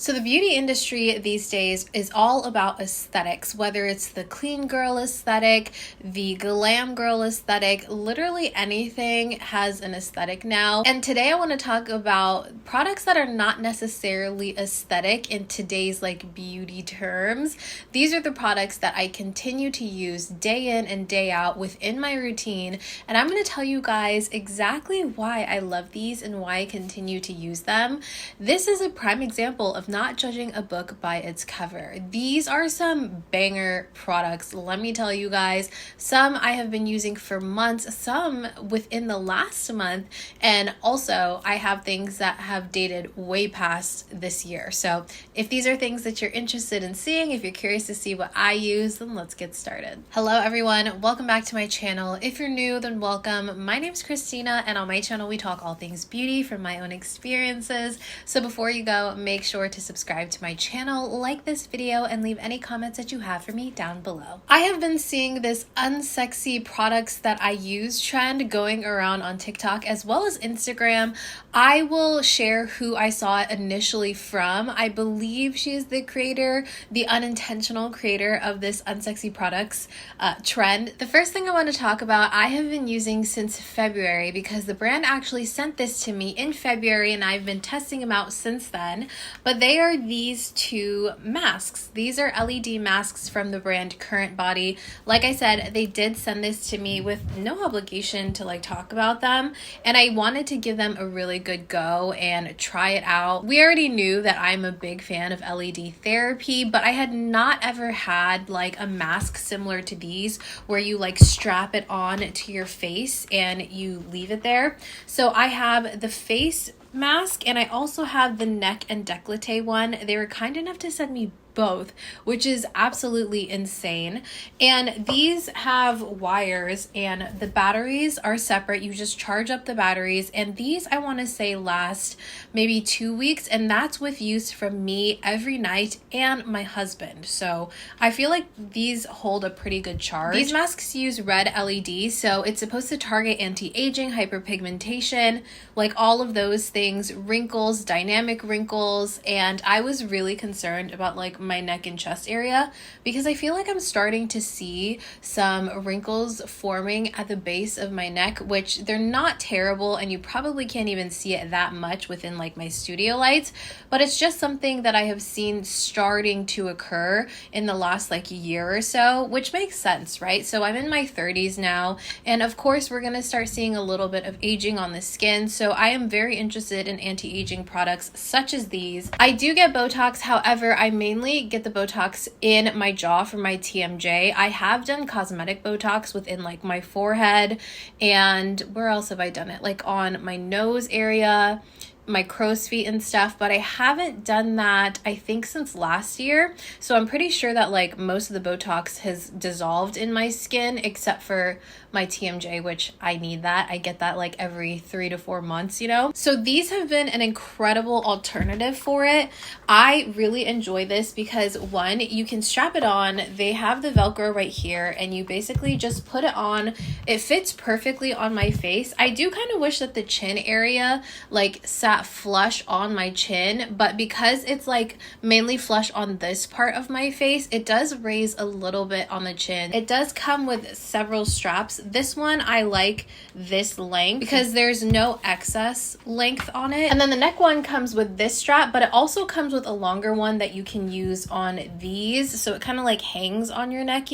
So the beauty industry these days is all about aesthetics, whether it's the clean girl aesthetic, the glam girl aesthetic, literally anything has an aesthetic now. And today I want to talk about products that are not necessarily aesthetic in today's beauty terms. These are the products that I continue to use day in and day out within my routine. And I'm going to tell you guys exactly why I love these and why I continue to use them. This is a prime example of not judging a book by its cover. These are some banger products, let me tell you guys. Some I have been using for months, some within the last month, and also I have things that have dated way past this year. So if these are things that you're interested in seeing, if you're curious to see what I use, then let's get started. Hello everyone, welcome back to my channel. If you're new, then welcome. My name's Christina, and on my channel we talk all things beauty from my own experiences. So before you go, make sure to subscribe to my channel, like this video, and leave any comments that you have for me down below. I have been seeing this unsexy products that I use trend going around on TikTok as well as Instagram. I will share who I saw it initially from. I believe she is the creator, the unintentional creator of this unsexy products trend. The first thing I want to talk about, I have been using since February because the brand actually sent this to me in February and I've been testing them out since then. But they are these two masks. These are LED masks from the brand CurrentBody. Like I said, they did send this to me with no obligation to talk about them, and I wanted to give them a really good go and try it out. We already knew that I'm a big fan of LED therapy, but I had not ever had a mask similar to these where you strap it on to your face and you leave it there. So I have the face mask and I also have the neck and décolleté one. They were kind enough to send me both, which is absolutely insane. And these have wires and the batteries are separate. You just charge up the batteries, and these I want to say last maybe 2 weeks, and that's with use from me every night and my husband. So I feel like these hold a pretty good charge. These masks use red LED, so it's supposed to target anti-aging, hyperpigmentation, all of those things, wrinkles, dynamic wrinkles. And I was really concerned about my neck and chest area because I feel like I'm starting to see some wrinkles forming at the base of my neck, which they're not terrible and you probably can't even see it that much within my studio lights, but it's just something that I have seen starting to occur in the last year or so, which makes sense, right? So I'm in my 30s now, and of course we're going to start seeing a little bit of aging on the skin, so I am very interested in anti-aging products such as these. I do get Botox, however, I mainly get the Botox in my jaw for my TMJ. I have done cosmetic Botox within my forehead, and where else have I done it? On my nose area, my crow's feet and stuff, but I haven't done that I think since last year. So I'm pretty sure that most of the Botox has dissolved in my skin except for my TMJ, which I need that. I get that every 3 to 4 months, So these have been an incredible alternative for it. I really enjoy this because one, you can strap it on. They have the Velcro right here and you basically just put it on. It fits perfectly on my face. I do kind of wish that the chin area sat flush on my chin, but because it's mainly flush on this part of my face, it does raise a little bit on the chin. It does come with several straps. This one I like this length because there's no excess length on it, and then the neck one comes with this strap, but it also comes with a longer one that you can use on these, so it kind of hangs on your neck,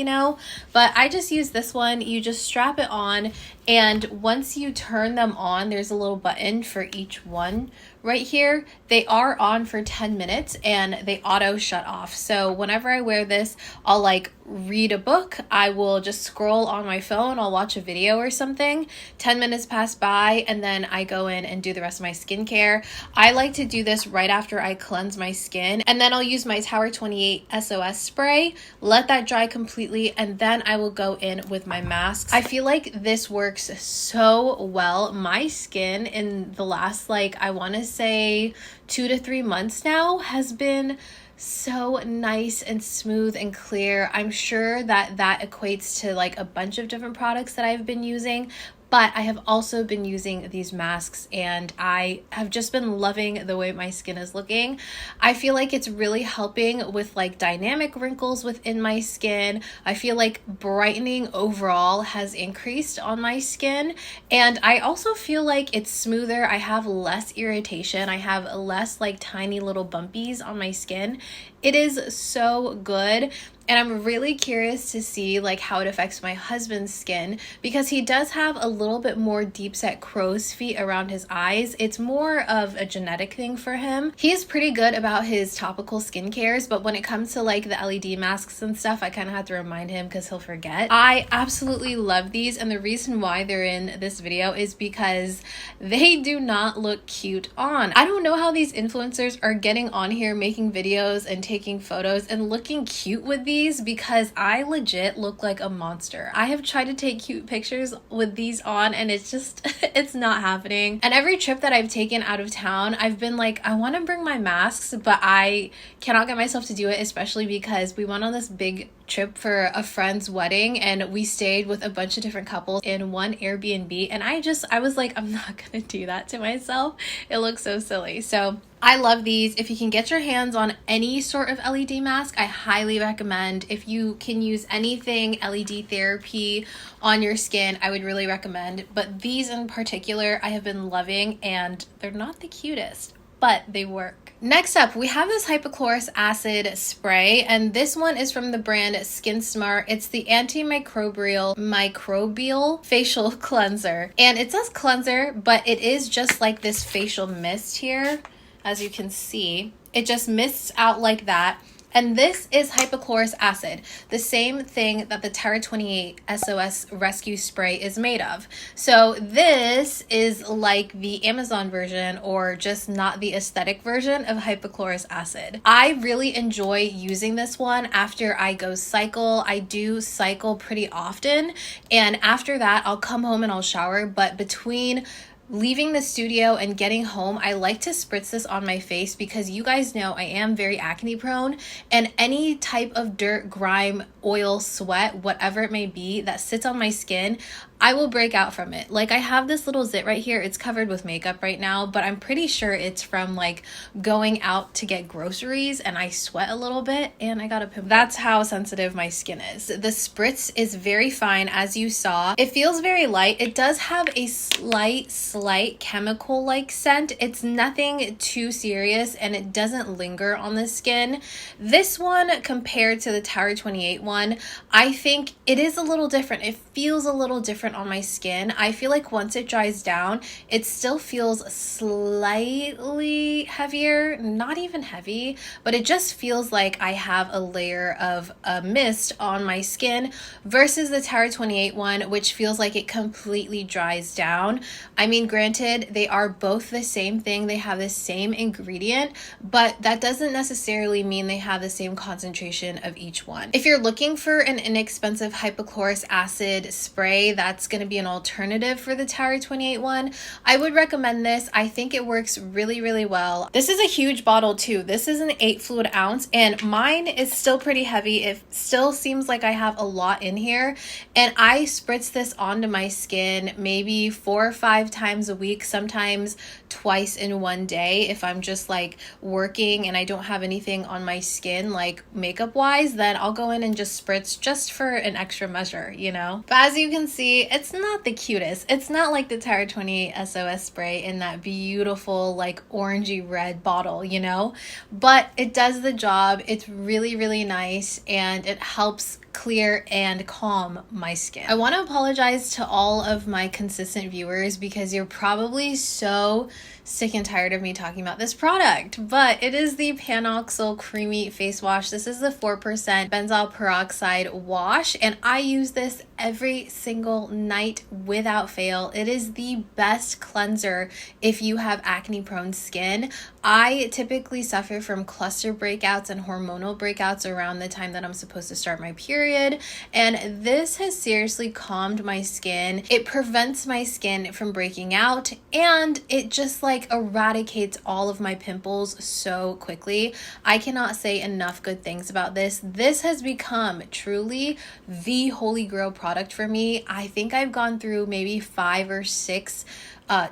but I just use this one. You just strap it on, and once you turn them on, there's a little button for each one right here. They are on for 10 minutes and they auto shut off. So whenever I wear this, I'll read a book. I will just scroll on my phone. I'll watch a video or something. 10 minutes pass by and then I go in and do the rest of my skincare. I like to do this right after I cleanse my skin, and then I'll use my Tower 28 SOS spray, let that dry completely, and then I will go in with my masks. I feel like this works so well. My skin in the last I want to say 2 to 3 months now has been so nice and smooth and clear. I'm sure that equates to a bunch of different products that I've been using, but I have also been using these masks and I have just been loving the way my skin is looking. I feel like it's really helping with like dynamic wrinkles within my skin. I feel like brightening overall has increased on my skin, and I also feel like it's smoother. I have less irritation. I have less like tiny little bumpies on my skin. It is so good. And I'm really curious to see like how it affects my husband's skin, because he does have a little bit more deep set crow's feet around his eyes. It's more of a genetic thing for him. He is pretty good about his topical skincares, but when it comes to like the LED masks and stuff, I kind of have to remind him because he'll forget. I absolutely love these, and the reason why they're in this video is because they do not look cute on. I don't know how these influencers are getting on here making videos and taking photos and looking cute with these, because I legit look like a monster. I have tried to take cute pictures with these on and it's just, it's not happening. And every trip that I've taken out of town, I've been like, I want to bring my masks, but I cannot get myself to do it, especially because we went on this big trip for a friend's wedding and we stayed with a bunch of different couples in one Airbnb, and I was like, I'm not gonna do that to myself. It looks so silly. So I love these. If you can get your hands on any sort of LED mask, I highly recommend. If you can use anything LED therapy on your skin, I would really recommend. But these in particular, I have been loving, and they're not the cutest, but they work. Next up, we have this hypochlorous acid spray, and this one is from the brand SkinSmart. It's the Antimicrobial facial cleanser, and it says cleanser, but it is just like this facial mist here. As you can see, it just mists out like that. And this is hypochlorous acid, the same thing that the Terra 28 SOS Rescue Spray is made of. So this is like the Amazon version, or just not the aesthetic version of hypochlorous acid. I really enjoy using this one after I go cycle. I do cycle pretty often, and after that I'll come home and I'll shower, but between leaving the studio and getting home, I like to spritz this on my face, because you guys know I am very acne prone, and any type of dirt, grime, oil, sweat, whatever it may be that sits on my skin, I will break out from it. Like, I have this little zit right here. It's covered with makeup right now, but I'm pretty sure it's from like going out to get groceries and I sweat a little bit and I got a pimple. That's how sensitive my skin is. The spritz is very fine, as you saw. It feels very light. It does have a slight chemical like scent. It's nothing too serious and it doesn't linger on the skin. This one, compared to the Tower 28 one, I think it is a little different. It feels a little different on my skin. I feel like once it dries down, it still feels slightly heavier, not even heavy, but it just feels like I have a layer of a mist on my skin, versus the Tower 28 one, which feels like it completely dries down. I mean, granted, they are both the same thing. They have the same ingredient, but that doesn't necessarily mean they have the same concentration of each one. If you're looking for an inexpensive hypochlorous acid spray that's going to be an alternative for the Tower 28 one, I would recommend this. I think it works really, really well. This is a huge bottle too. This is an 8 fluid ounce, and mine is still pretty heavy. It still seems like I have a lot in here, and I spritz this onto my skin maybe 4 or 5 times a week, sometimes twice in one day. If I'm just like working and I don't have anything on my skin like makeup wise, then I'll go in and just spritz just for an extra measure, you know. But as you can see, it's not the cutest. It's not like the Tower 28 SOS spray in that beautiful like orangey red bottle, you know, but it does the job. It's really, really nice, and it helps clear and calm my skin. I want to apologize to all of my consistent viewers, because you're probably so sick and tired of me talking about this product, but it is the PanOxyl Creamy Face Wash. This is the 4% benzoyl peroxide wash, and I use this every single night without fail. It is the best cleanser if you have acne prone skin. I typically suffer from cluster breakouts and hormonal breakouts around the time that I'm supposed to start my period. period, and this has seriously calmed my skin. It prevents my skin from breaking out, and it just like eradicates all of my pimples so quickly. I cannot say enough good things about this. This has become truly the holy grail product for me. I think I've gone through maybe 5 or 6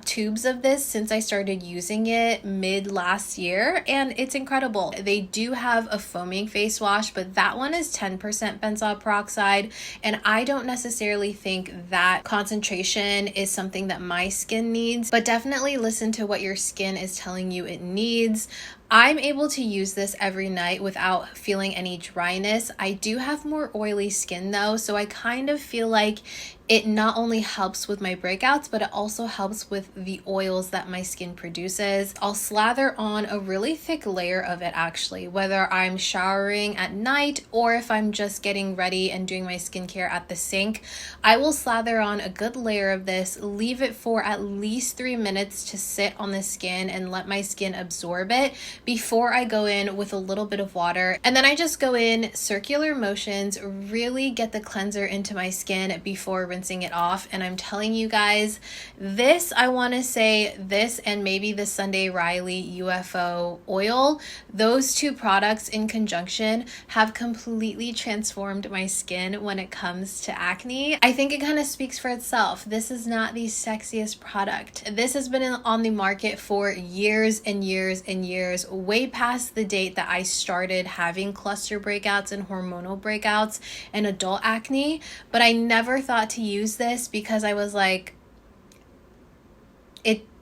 tubes of this since I started using it mid last year, and it's incredible. They do have a foaming face wash, but that one is 10% benzoyl peroxide, and I don't necessarily think that concentration is something that my skin needs, but definitely listen to what your skin is telling you it needs. I'm able to use this every night without feeling any dryness. I do have more oily skin though, so I kind of feel like it not only helps with my breakouts, but it also helps with the oils that my skin produces. I'll slather on a really thick layer of it actually, whether I'm showering at night or if I'm just getting ready and doing my skincare at the sink. I will slather on a good layer of this, leave it for at least 3 minutes to sit on the skin and let my skin absorb it before I go in with a little bit of water. And then I just go in circular motions, really get the cleanser into my skin before rinsing it off. And I'm telling you guys, this, I want to say this and maybe the Sunday Riley UFO oil, those two products in conjunction have completely transformed my skin when it comes to acne. I think it kind of speaks for itself. This is not the sexiest product. This has been on the market for years and years and years, way past the date that I started having cluster breakouts and hormonal breakouts and adult acne, but I never thought to use this because I was like,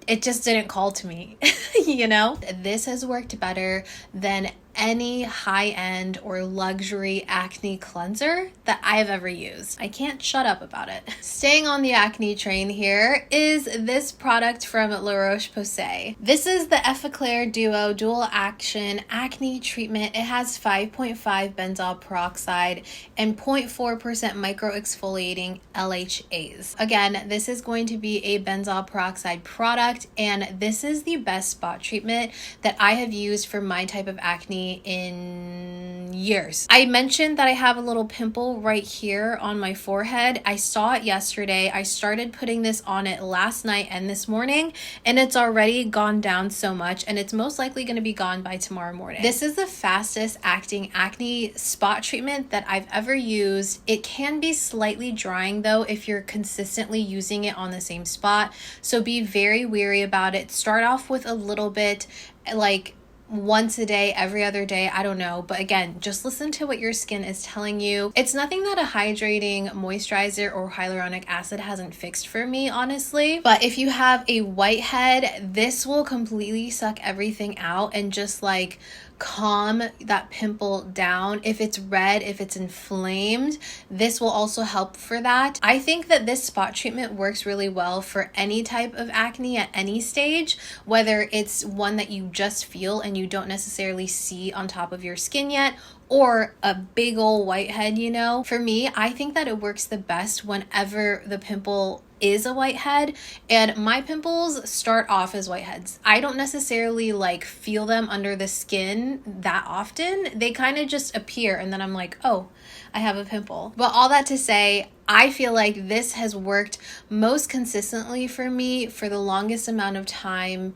it just didn't call to me, you know? This has worked better than any high-end or luxury acne cleanser that I've ever used. I can't shut up about it. Staying on the acne train here is this product from Roche-Posay. This is the Effaclar Duo Dual Action Acne Treatment. It has 5.5 benzoyl peroxide and 0.4% micro exfoliating LHAs. Again, this is going to be a benzoyl peroxide product, and this is the best spot treatment that I have used for my type of acne in years. I mentioned that I have a little pimple right here on my forehead. I saw it yesterday. I started putting this on it last night and this morning, and it's already gone down so much, and it's most likely going to be gone by tomorrow morning. This is the fastest acting acne spot treatment that I've ever used. It can be slightly drying though if you're consistently using it on the same spot, so be very wary about it. Start off with a little bit, like once a day, every other day, I don't know. But again, just listen to what your skin is telling you. It's nothing that a hydrating moisturizer or hyaluronic acid hasn't fixed for me, honestly. But if you have a whitehead, this will completely suck everything out and just like calm that pimple down. If it's red, if it's inflamed, this will also help for that. I think that this spot treatment works really well for any type of acne at any stage, whether it's one that you just feel and you don't necessarily see on top of your skin yet, or a big old whitehead, you know. For me, I think that it works the best whenever the pimple is a whitehead, and my pimples start off as whiteheads. I don't necessarily like feel them under the skin that often. They kind of just appear, and then I'm like, oh, I have a pimple. But all that to say, I feel like this has worked most consistently for me for the longest amount of time,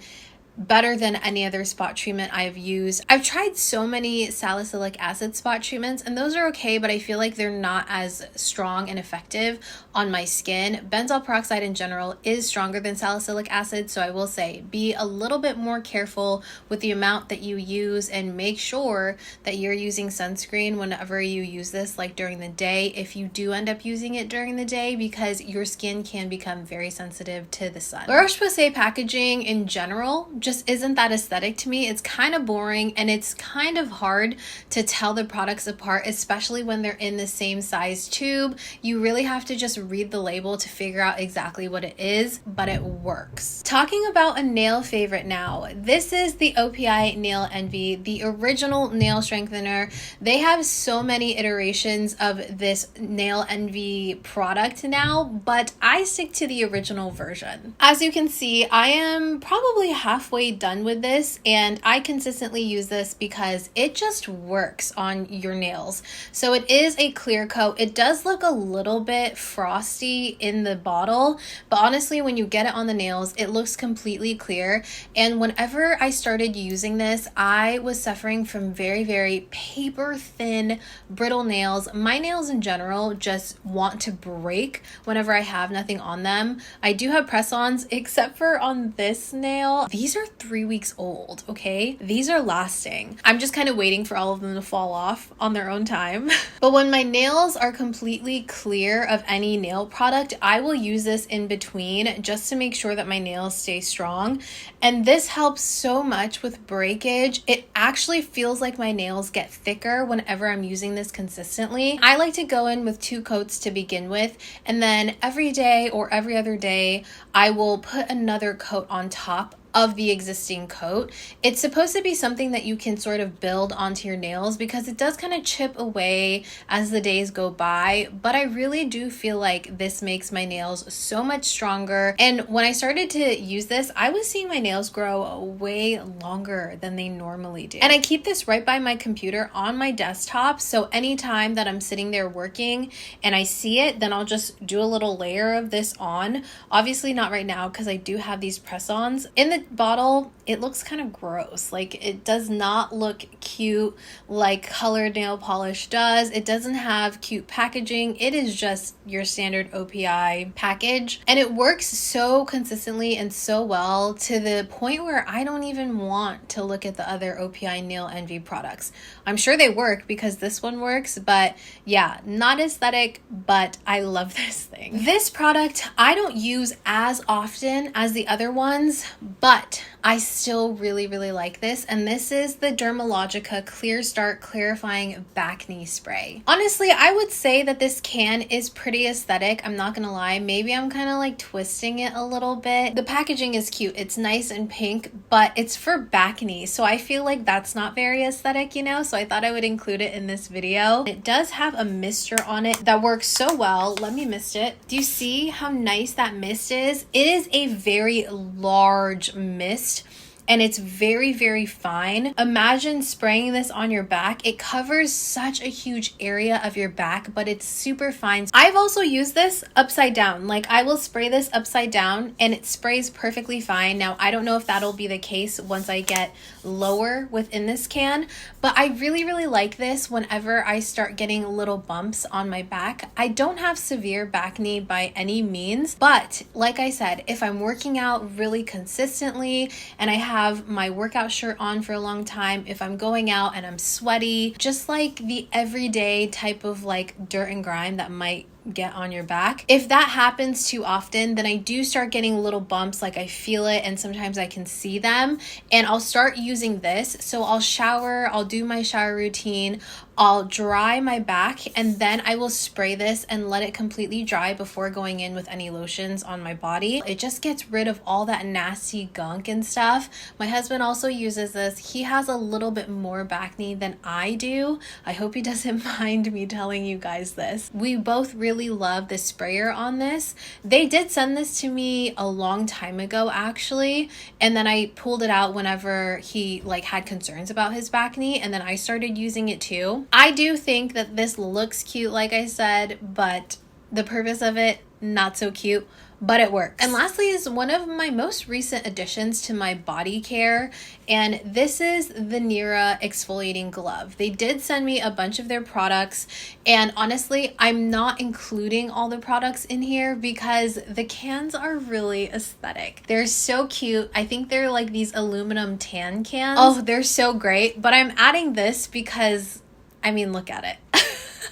better than any other spot treatment I've used. I've tried so many salicylic acid spot treatments, and those are okay, but I feel like they're not as strong and effective on my skin. Benzoyl peroxide in general is stronger than salicylic acid, so I will say be a little bit more careful with the amount that you use, and make sure that you're using sunscreen whenever you use this, like during the day, if you do end up using it during the day, because your skin can become very sensitive to the sun. Roche-Posay packaging in general just isn't that aesthetic to me. It's kind of boring, and it's kind of hard to tell the products apart, especially when they're in the same size tube. You really have to just read the label to figure out exactly what it is, but it works. Talking about a nail favorite now, this is the OPI Nail Envy, the original nail strengthener. They have so many iterations of this Nail Envy product now, but I stick to the original version. As you can see, I am probably halfway halfway done with this, and I consistently use this because it just works on your nails. So it is a clear coat. It does look a little bit frosty in the bottle, but honestly, when you get it on the nails, it looks completely clear. And whenever I started using this, I was suffering from very, very paper thin, brittle nails. My nails in general just want to break whenever I have nothing on them. I do have press-ons, except for on this nail. These are 3 weeks old, okay? These are lasting. I'm just kind of waiting for all of them to fall off on their own time. But when my nails are completely clear of any nail product, I will use this in between just to make sure that my nails stay strong. And this helps so much with breakage. It actually feels like my nails get thicker whenever I'm using this consistently. I like to go in with 2 coats to begin with, and then every day or every other day, I will put another coat on top of the existing coat. It's supposed to be something that you can sort of build onto your nails because it does kind of chip away as the days go by, but I really do feel like this makes my nails so much stronger. And when I started to use this, I was seeing my nails grow way longer than they normally do. And I keep this right by my computer on my desktop, so anytime that I'm sitting there working and I see it, then I'll just do a little layer of this on. Obviously not right now because I do have these press-ons. In the bottle, it looks kind of gross. Like, it does not look cute like colored nail polish does. It doesn't have cute packaging. It is just your standard OPI package, and it works so consistently and so well to the point where I don't even want to look at the other OPI Nail Envy products. I'm sure they work because this one works, but yeah, not aesthetic, but I love this thing. This product I don't use as often as the other ones, but I still really, really like this, and this is the Dermalogica Clear Start Clarifying Bacne Spray. Honestly, I would say that this can is pretty aesthetic. I'm not gonna lie. Maybe I'm kind of like twisting it a little bit. The packaging is cute. It's nice and pink, but it's for Bacne, so I feel like that's not very aesthetic, you know? So I thought I would include it in this video. It does have a mister on it that works so well. Let me mist it. Do you see how nice that mist is? It is a very large mist, and it's very, very fine. Imagine spraying this on your back. It covers such a huge area of your back, but it's super fine. I've also used this upside down. Like, I will spray this upside down and it sprays perfectly fine. Now, I don't know if that'll be the case once I get lower within this can, but I really, really like this whenever I start getting little bumps on my back. I don't have severe bacne by any means, but like I said, if I'm working out really consistently and I have my workout shirt on for a long time, if I'm going out and I'm sweaty, just like the everyday type of like dirt and grime that might get on your back. If that happens too often, then I do start getting little bumps, like I feel it and sometimes I can see them, and I'll start using this. So I'll shower, I'll do my shower routine, I'll dry my back, and then I will spray this and let it completely dry before going in with any lotions on my body. It just gets rid of all that nasty gunk and stuff. My husband also uses this. He has a little bit more bacne than I do. I hope he doesn't mind me telling you guys this. We both really love the sprayer on this. They did send this to me a long time ago actually, and then I pulled it out whenever he like had concerns about his bacne, and then I started using it too. I do think that this looks cute, like I said, but the purpose of it, not so cute, but it works. And lastly is one of my most recent additions to my body care, and this is the NERRA exfoliating glove. They did send me a bunch of their products, and honestly, I'm not including all the products in here because the cans are really aesthetic. They're so cute. I think they're like these aluminum tan cans. Oh, they're so great, but I'm adding this because, I mean, look at it.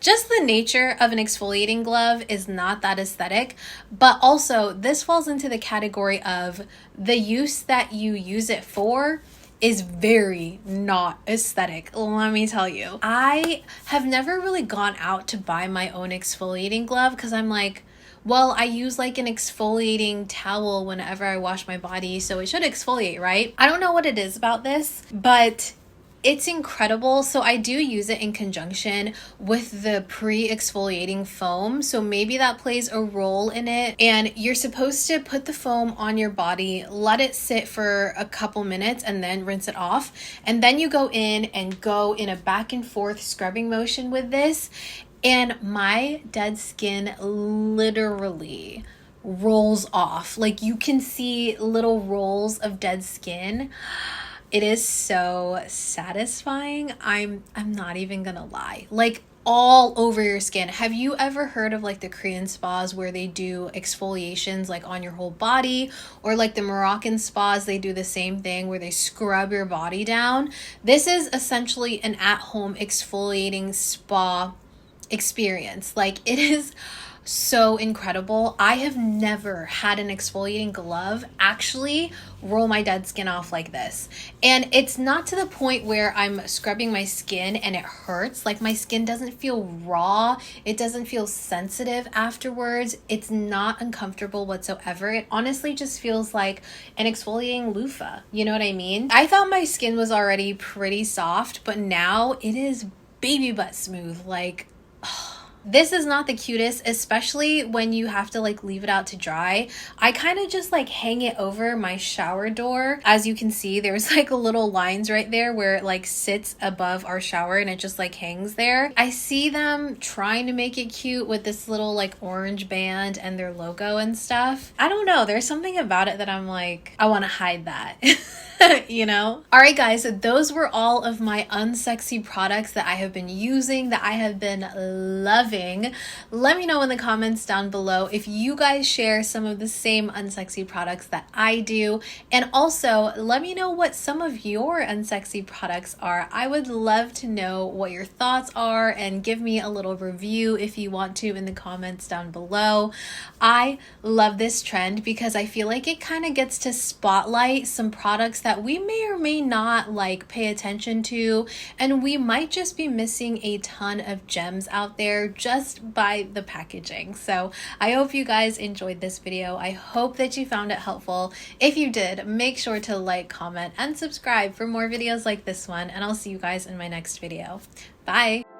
Just the nature of an exfoliating glove is not that aesthetic, but also this falls into the category of the use that you use it for is very not aesthetic, let me tell you. I have never really gone out to buy my own exfoliating glove because I'm like, well, I use like an exfoliating towel whenever I wash my body, so it should exfoliate, right? I don't know what it is about this, but it's incredible. So I do use it in conjunction with the pre-exfoliating foam. So maybe that plays a role in it. And you're supposed to put the foam on your body, let it sit for a couple minutes, and then rinse it off. And then you go in and go in a back and forth scrubbing motion with this. And my dead skin literally rolls off. Like, you can see little rolls of dead skin. It is so satisfying. I'm not even gonna lie. Like, all over your skin. Have you ever heard of like the Korean spas where they do exfoliations like on your whole body, or like the Moroccan spas, they do the same thing where they scrub your body down? This is essentially an at-home exfoliating spa experience. Like, it is so incredible. I have never had an exfoliating glove actually roll my dead skin off like this. And it's not to the point where I'm scrubbing my skin and it hurts. Like, my skin doesn't feel raw. It doesn't feel sensitive afterwards. It's not uncomfortable whatsoever. It honestly just feels like an exfoliating loofah. You know what I mean? I thought my skin was already pretty soft, but now it is baby butt smooth. Like, this is not the cutest, especially when you have to like leave it out to dry. I kind of just like hang it over my shower door. As you can see, there's like a little lines right there where it like sits above our shower and it just like hangs there. I see them trying to make it cute with this little like orange band and their logo and stuff. I don't know, there's something about it that I'm like, I want to hide that. You know? All right, guys, those were all of my unsexy products that I have been using, that I have been loving. Let me know in the comments down below if you guys share some of the same unsexy products that I do. And also, let me know what some of your unsexy products are. I would love to know what your thoughts are, and give me a little review if you want to in the comments down below. I love this trend because I feel like it kind of gets to spotlight some products that we may or may not like pay attention to, and we might just be missing a ton of gems out there just by the packaging. So I hope you guys enjoyed this video. I hope that you found it helpful. If you did, make sure to like, comment, and subscribe for more videos like this one, and I'll see you guys in my next video. Bye!